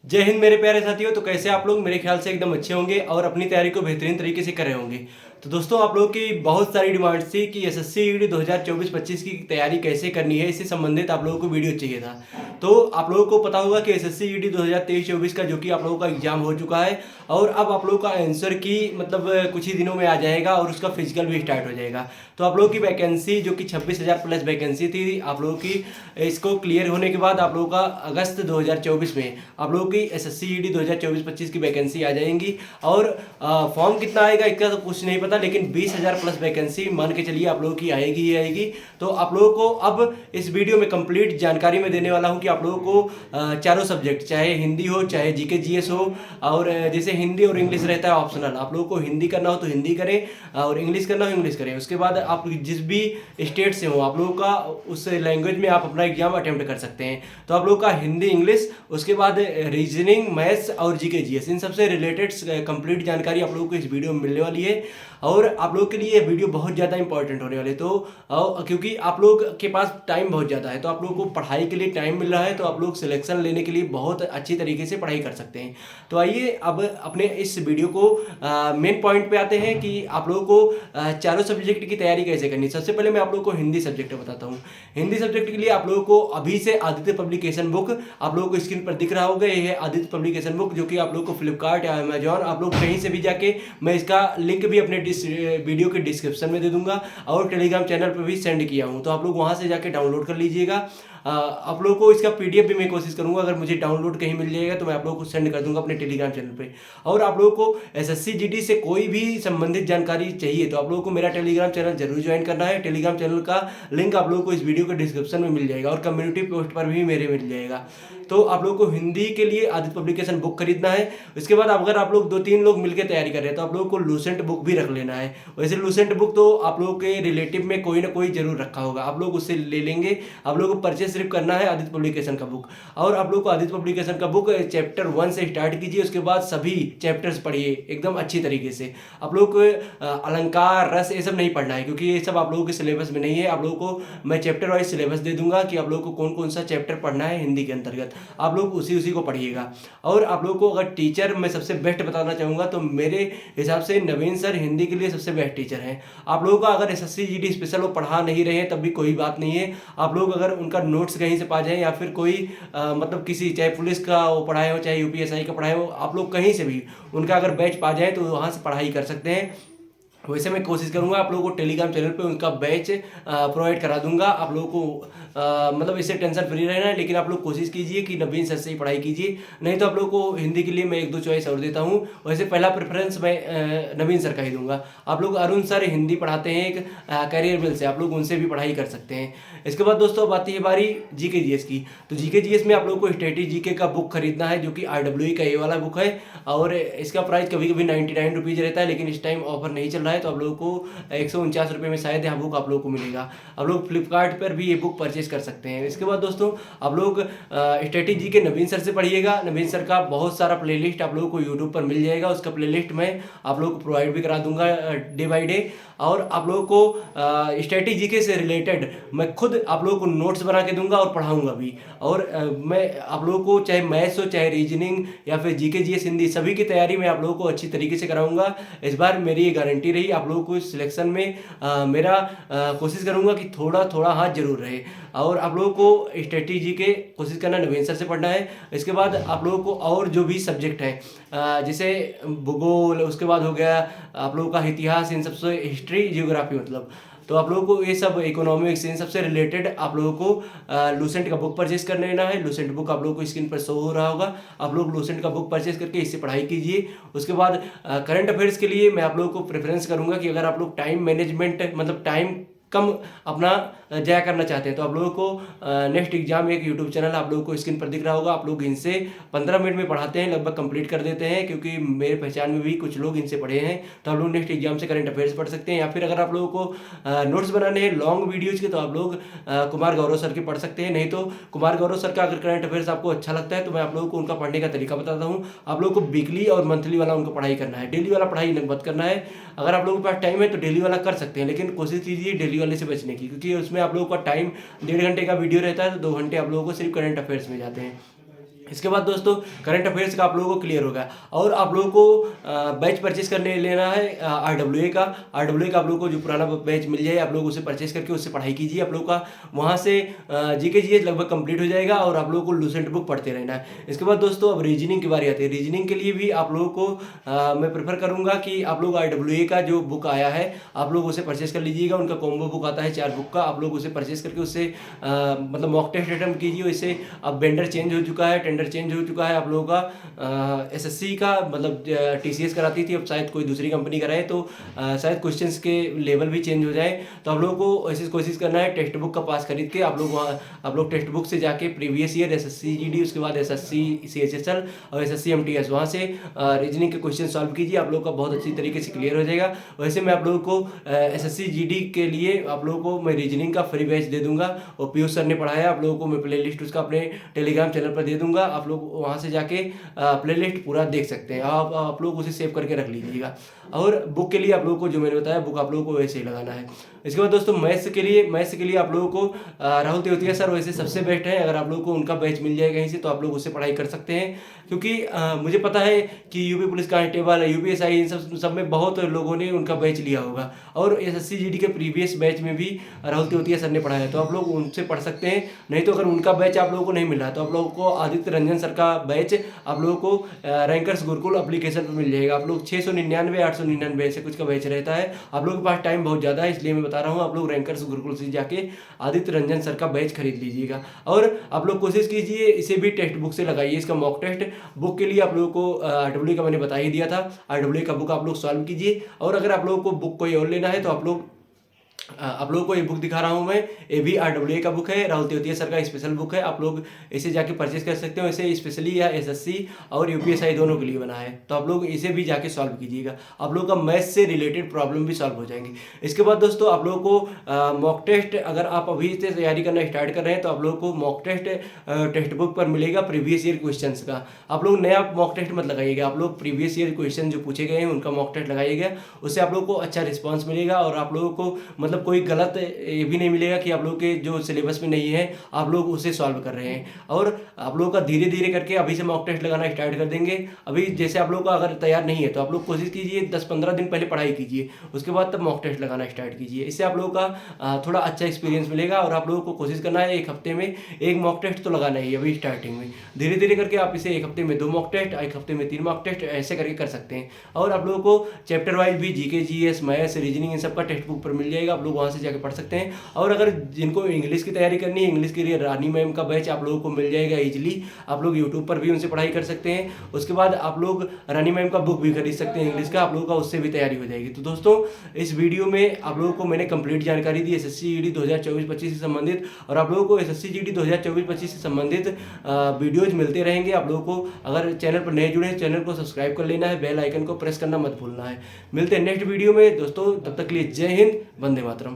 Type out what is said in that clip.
जय हिंद मेरे प्यारे साथियों। तो कैसे आप लोग? मेरे ख्याल से एकदम अच्छे होंगे और अपनी तैयारी को बेहतरीन तरीके से कर रहे होंगे। तो दोस्तों, आप लोगों की बहुत सारी डिमांड्स थी कि एसएससी ईडी 2024-25 की तैयारी कैसे करनी है, इससे संबंधित आप लोगों को वीडियो चाहिए था। तो आप लोगों को पता होगा कि एसएससी ईडी 2023-24 का जो कि आप लोगों का एग्जाम हो चुका है और अब आप लोगों का आंसर की मतलब कुछ ही दिनों में आ जाएगा और उसका फिजिकल भी स्टार्ट हो जाएगा। तो आप लोगों की वैकेंसी जो कि 26,000 प्लस वैकेंसी थी आप लोगों की, इसको क्लियर होने के बाद आप लोगों का अगस्त 2024 में आप लोगों की एसएससी ईडी 2024-25 की वैकेंसी आ जाएंगी। और फॉर्म कितना आएगा इसका तो कुछ नहीं पता, लेकिन 20,000 प्लस वैकेंसी मान के चलिए आप लोगों की आएगी ही आएगी। तो आप लोगों को अब इस वीडियो में कंप्लीट जानकारी मैं देने वाला हूं कि आप लोगों को चारों सब्जेक्ट, चाहे हिंदी हो चाहे जीके जीएस हो, और जैसे हिंदी और इंग्लिश रहता है ऑप्शनल, आप लोगों को हिंदी करना हो तो हिंदी करें और इंग्लिश करना हो इंग्लिश करें। उसके बाद आप जिस भी स्टेट से हो आप लोगों का उस लैंग्वेज में आप अपना एग्जाम अटेम्प्ट कर सकते हैं। तो आप लोगों का हिंदी इंग्लिश, उसके बाद रीजनिंग मैथ्स और जीके जीएस, इन सबसे रिलेटेड कंप्लीट जानकारी आप लोगों को इस वीडियो में मिलने वाली है। और आप लोगों के लिए ये वीडियो बहुत ज़्यादा इंपॉर्टेंट होने वाले। तो क्योंकि आप लोग के पास टाइम बहुत ज़्यादा है, तो आप लोगों को पढ़ाई के लिए टाइम मिल रहा है, तो आप लोग सिलेक्शन लेने के लिए बहुत अच्छी तरीके से पढ़ाई कर सकते हैं। तो आइए अब अपने इस वीडियो को मेन पॉइंट पे आते हैं कि आप लोगों को चारों सब्जेक्ट की तैयारी कैसे करनी है। सबसे पहले मैं आप लोगों को हिंदी सब्जेक्ट बताता हूँ। हिंदी सब्जेक्ट के लिए आप लोगों को अभी से आदित्य पब्लिकेशन बुक आप लोगों को स्क्रीन पर दिख रहा होगा, ये है आदित्य पब्लिकेशन बुक, जो कि आप लोगों को फ्लिपकार्ट या अमेजॉन, आप लोग कहीं से भी जाके, मैं इसका लिंक भी अपने वीडियो के डिस्क्रिप्शन में दे दूंगा और टेलीग्राम चैनल पर भी सेंड किया हूँ, तो आप लोग वहाँ से जाके डाउनलोड कर लीजिएगा। आप लोगों को इसका पीडीएफ भी मैं कोशिश करूंगा, अगर मुझे डाउनलोड कहीं मिल जाएगा तो मैं आप लोगों को सेंड कर दूंगा अपने टेलीग्राम चैनल पे। और आप लोगों को एसएससी जीडी से कोई भी संबंधित जानकारी चाहिए तो आप लोगों को मेरा टेलीग्राम चैनल जरूर ज्वाइन करना है। टेलीग्राम चैनल का लिंक आप लोगों को इस वीडियो के डिस्क्रिप्शन में मिल जाएगा और कम्युनिटी पोस्ट पर भी मेरे मिल जाएगा। तो आप लोगों को हिंदी के लिए आदित्य पब्लिकेशन बुक खरीदना है। उसके बाद अगर आप लोग 2-3 लोग मिलकर तैयारी कर रहे हैं तो आप लोगों को लूसेंट बुक भी रख लेना है। वैसे लूसेंट बुक तो आप लोगों के रिलेटिव में कोई ना कोई जरूर रखा होगा, आप लोग उससे ले लेंगे। आप लोगों को परचेस सिर्फ करना है आदित्य पब्लिकेशन का बुक। और आप लोग को आदित्य पब्लिकेशन का बुक चैप्टर 1 से स्टार्ट कीजिए, उसके बाद सभी चैप्टर्स पढ़िए एकदम अच्छी तरीके से। आप लोग को अलंकार रस ये सब नहीं पढ़ना है, क्योंकि ये सब आप लोगों के सिलेबस में नहीं है। आप लोगों को मैं चैप्टर वाइज सिलेबस दे दूंगा कि आप लोगों को कौन कौन सा चैप्टर पढ़ना है हिंदी के अंतर्गत, आप लोग उसी उसी को पढ़िएगा। और आप लोगों को अगर टीचर मैं सबसे बेस्ट बताना चाहूँगा तो मेरे हिसाब से नवीन सर हिंदी के लिए सबसे बेस्ट टीचर हैं। आप लोगों का अगर एसएससी जीडी स्पेशल वो पढ़ा नहीं रहे हैं तब भी कोई बात नहीं है। आप लोग अगर उनका नोट्स कहीं से पा जाए या फिर कोई मतलब किसी, चाहे पुलिस का वो पढ़ाए हो चाहे यूपीएसआई का पढ़ाए हो, आप लोग कहीं से भी उनका अगर बैच पा जाए तो वहाँ से पढ़ाई कर सकते हैं। वैसे मैं कोशिश करूंगा आप लोगों को टेलीग्राम चैनल पे उनका बैच प्रोवाइड करा दूंगा। आप लोगों को मतलब इससे टेंशन फ्री रहना है, लेकिन आप लोग कोशिश कीजिए कि नवीन सर से ही पढ़ाई कीजिए। नहीं तो आप लोगों को हिंदी के लिए मैं 1-2 चॉइस और देता हूँ। वैसे पहला प्रेफरेंस मैं नवीन सर का ही दूंगा। आप लोग अरुण सर हिंदी पढ़ाते हैं एक कैरियर बिल से, आप लोग उनसे भी पढ़ाई कर सकते हैं। इसके बाद दोस्तों बात है बारी जीके जीएस की। तो जीके जीएस में आप लोग को स्टैटिक जीके का बुक खरीदना है, जो कि RWE का ये वाला बुक है। और इसका प्राइस कभी कभी 99 रुपीज़ रहता है, लेकिन इस टाइम ऑफर नहीं चल रहा है, तो आप लोगों को 149 रुपये में शायद यहाँ बुक आप लोगों को मिलेगा। आप लोग फ्लिपकार्ट पर भी ये बुक परचेज कर सकते हैं। इसके बाद दोस्तों आप लोग स्टैटिक जी के नवीन सर से पढ़िएगा। नवीन सर का बहुत सारा प्लेलिस्ट आप लोगों को यूट्यूब पर मिल जाएगा, उसका प्लेलिस्ट मैं आप लोगों को प्रोवाइड भी करा दूंगा डे बाई डे। और आप लोगों को स्टैटिक जीके से रिलेटेड मैं खुद आप लोगों को नोट्स बना के दूंगा और पढ़ाऊंगा भी। और मैं आप लोगों को चाहे मैथ्स हो चाहे रीजनिंग या फिर जीके जीएस हिंदी, सभी की तैयारी मैं आप लोगों को अच्छी तरीके से कराऊंगा। इस बार मेरी ये गारंटी रही। आप लोगों को सिलेक्शन में मेरा कोशिश करूंगा कि थोड़ा थोड़ा हाथ जरूर रहे। और आप लोगों को स्ट्रेटेजी के कोशिश करना नवीन सर से पढ़ना है। इसके बाद आप लोगों को और जो भी सब्जेक्ट है जैसे भूगोल, उसके बाद हो गया आप लोगों का इतिहास, इन सबसे हिस्ट्री जियोग्राफी मतलब, तो आप लोगों को ये सब इकोनॉमिक्स, इन सबसे रिलेटेड आप लोगों को लूसेंट का बुक परचेज कर लेना है। लूसेंट बुक आप लोगों को स्क्रीन पर शो हो रहा होगा। आप लोग लूसेंट का बुक परचेज करके इससे पढ़ाई कीजिए। उसके बाद करंट अफेयर्स के लिए मैं आप लोगों को प्रेफरेंस करूंगा कि अगर आप लोग टाइम मैनेजमेंट मतलब टाइम कम अपना जाया करना चाहते हैं तो आप लोगों को नेक्स्ट एग्जाम एक यूट्यूब चैनल आप लोगों को स्क्रीन पर दिख रहा होगा, आप लोग इनसे 15 मिनट में पढ़ाते हैं, लगभग कंप्लीट कर देते हैं, क्योंकि मेरे पहचान में भी कुछ लोग इनसे पढ़े हैं। तो आप लोग नेक्स्ट एग्जाम से करंट अफेयर्स पढ़ सकते हैं। या फिर अगर आप लोगों को नोट्स बनाने हैं लॉन्ग वीडियोज़ के तो आप लोग कुमार गौरव सर के पढ़ सकते हैं। नहीं तो कुमार गौरव सर का अगर करंट अफेयर्स आपको अच्छा लगता है तो मैं आप लोगों को उनका पढ़ने का तरीका बताता हूँ। आप लोगों को वीकली और मंथली वाला उनको पढ़ाई करना है, डेली वाला पढ़ाई मत करना है। अगर आप लोगों के पास टाइम है तो डेली वाला कर सकते हैं, लेकिन कोशिश कीजिए डेली वाले से बचने की, क्योंकि उसमें आप लोगों का टाइम 1.5 घंटे का वीडियो रहता है तो 2 घंटे आप लोगों को सिर्फ करंट अफेयर्स में जाते हैं। इसके बाद दोस्तों करंट अफेयर्स का आप लोगों को क्लियर होगा और आप लोगों को बैच परचेस करने लेना है RWA का आप लोगों को जो पुराना बैच मिल जाए आप लोग उसे परचेस करके उससे पढ़ाई कीजिए। आप लोग का वहाँ से जीके जीएस लगभग कंप्लीट हो जाएगा और आप लोगों को लूसेंट बुक पढ़ते रहना है। इसके बाद दोस्तों अब रीजनिंग की बारी आती है। रीजनिंग के लिए भी आप लोगों को मैं प्रेफर करूँगा कि आप लोग RWA का जो बुक आया है आप लोग उसे परचेस कर लीजिएगा। उनका कॉम्बो बुक आता है 4 बुक का, आप लोग उसे परचेस करके उससे मतलब मॉक टेस्ट अटेम्प्ट कीजिए। इससे अब वेंडर चेंज हो चुका है, टेंडर चेंज हो चुका है। आप लोगों का एसएससी का मतलब टीसीएस कराती थी, अब शायद कोई दूसरी कंपनी कराए तो शायद क्वेश्चंस के लेवल भी चेंज हो जाए। तो आप लोगों को ऐसी कोशिश करना है टेक्स्ट बुक का पास खरीद के आप लोग टेक्स्ट बुक से जाके प्रीवियस ईयर एसएससी जीडी, उसके बाद एसएससी सीएचएसएल और एसएससी एमटीएस वहाँ से रीजनिंग के क्वेश्चन सॉल्व कीजिए। आप लोग का बहुत अच्छी तरीके से क्लियर हो जाएगा। वैसे मैं आप लोगों को एसएससी जीडी के लिए आप लोगों को मैं रीजनिंग का फ्री बैच दे दूंगा और पीयूष सर ने पढ़ाया। आप लोगों को मैं प्ले लिस्ट उसका अपने टेलीग्राम चैनल पर दे दूंगा, आप लोग वहाँ से जाके प्ले लिस्ट पूरा देख सकते हैं। आप लोग उसे सेव करके रख लीजिएगा। और बुक के लिए आप लोगों को जो मैंने बताया बुक आप लोगों को वैसे ही लगाना है। इसके बाद दोस्तों मैथ्स के लिए आप लोगों को राहुल तेवतिया सर वैसे सबसे बेस्ट है। अगर आप लोगों को उनका बैच मिल जाए कहीं से तो आप लोग उससे पढ़ाई कर सकते हैं, क्योंकि मुझे पता है कि यूपी पुलिस कांस्टेबल, यूपीएसआई इन सब में बहुत लोगों ने उनका बैच लिया होगा और एसएससी जीडी के प्रीवियस बैच में भी राहुल तेवतिया सर ने पढ़ाया, तो आप लोग उनसे पढ़ सकते हैं। नहीं तो अगर उनका बैच आप लोगों को नहीं मिल रहा तो आप लोगों को आदित्य रंजन सर का बैच आप लोगों को रैंकर्स गुरुकुल एप्लीकेशन पर मिल जाएगा। आप लोग 699 899 ऐसे कुछ का बैच रहता है। आप लोगों के पास टाइम बहुत ज़्यादा है इसलिए मैं बता रहा हूँ, आप लोग रैंकर्स गुरुकुल से जाके आदित्य रंजन सर का बैच खरीद लीजिएगा। और आप लोग कोशिश कीजिए इसे भी टेक्स्ट बुक से लगाइए। इसका मॉक टेस्ट बुक के लिए आप लोगों को RWA का मैंने बता ही दिया था, RWA का बुक आप लोग सॉल्व कीजिए। और अगर आप लोगों को बुक कोई और लेना है तो आप लोगों को ये बुक दिखा रहा हूँ मैं, ये भी RWA का बुक है, राहुल तेवतिया सर का स्पेशल बुक है। आप लोग इसे जाके परचेस कर सकते हो। इसे स्पेशली या एसएससी और यूपीएसआई दोनों के लिए बना है, तो आप लोग इसे भी जाके सॉल्व कीजिएगा। आप लोगों का मैथ्स से रिलेटेड प्रॉब्लम भी सॉल्व हो जाएंगे। इसके बाद दोस्तों आप लोगों को मॉक टेस्ट अगर आप अभी से तैयारी करना स्टार्ट कर रहे हैं तो आप लोगों को मॉक टेस्ट टेक्स्ट बुक पर मिलेगा प्रीवियस ईयर क्वेश्चन का। आप लोग नया मॉक टेस्ट मत लगाइएगा, आप लोग प्रीवियस ईयर क्वेश्चन जो पूछे गए हैं उनका मॉक टेस्ट लगाइएगा। उससे आप लोगों को अच्छा रिस्पॉन्स मिलेगा और आप लोगों को मतलब कोई गलत ये भी नहीं मिलेगा कि आप लोग के जो सिलेबस में नहीं है आप लोग उसे सॉल्व कर रहे हैं। और आप लोगों का धीरे धीरे करके अभी से मॉक टेस्ट लगाना स्टार्ट कर देंगे। अभी जैसे आप लोग का अगर तैयार नहीं है तो आप लोग कोशिश कीजिए 10-15 दिन पहले पढ़ाई कीजिए, उसके बाद तब मॉक टेस्ट लगाना स्टार्ट कीजिए। इससे आप लोगों का थोड़ा अच्छा एक्सपीरियंस मिलेगा। और आप लोगों को कोशिश करना है एक हफ्ते में एक मॉक टेस्ट तो लगाना ही अभी स्टार्टिंग में। धीरे धीरे करके आप इसे एक हफ्ते में 2 मॉक टेस्ट, एक हफ्ते में 3 मॉक टेस्ट ऐसे करके कर सकते हैं। और आप लोगों को चैप्टर वाइज भी जीके जीएस मैथ्स रीजनिंग इन सब का टेक्स्ट बुक पर मिल जाएगा, आप लोग वहाँ से जाकर पढ़ सकते हैं। और अगर जिनको इंग्लिश की तैयारी करनी है, इंग्लिश के लिए रानी मैम का बैच आप लोगों को मिल जाएगा इजीली। आप लोग यूट्यूब पर भी उनसे पढ़ाई कर सकते हैं। उसके बाद आप लोग रानी मैम का बुक भी खरीद सकते हैं इंग्लिश का, आप लोगों का उससे भी तैयारी हो जाएगी। तो दोस्तों इस वीडियो में आप लोगों को मैंने कंप्लीट जानकारी दी एसएससी जीडी 2024-25 से संबंधित। और आप लोगों को एसएससी जीडी 2024-25 से संबंधित वीडियोज मिलते रहेंगे। आप लोगों को अगर चैनल पर नए जुड़े हैं चैनल को सब्सक्राइब कर लेना है, बेल आइकन को प्रेस करना मत भूलना है। मिलते हैं नेक्स्ट वीडियो में दोस्तों, तब तक के लिए जय हिंद, वंदे मातरम।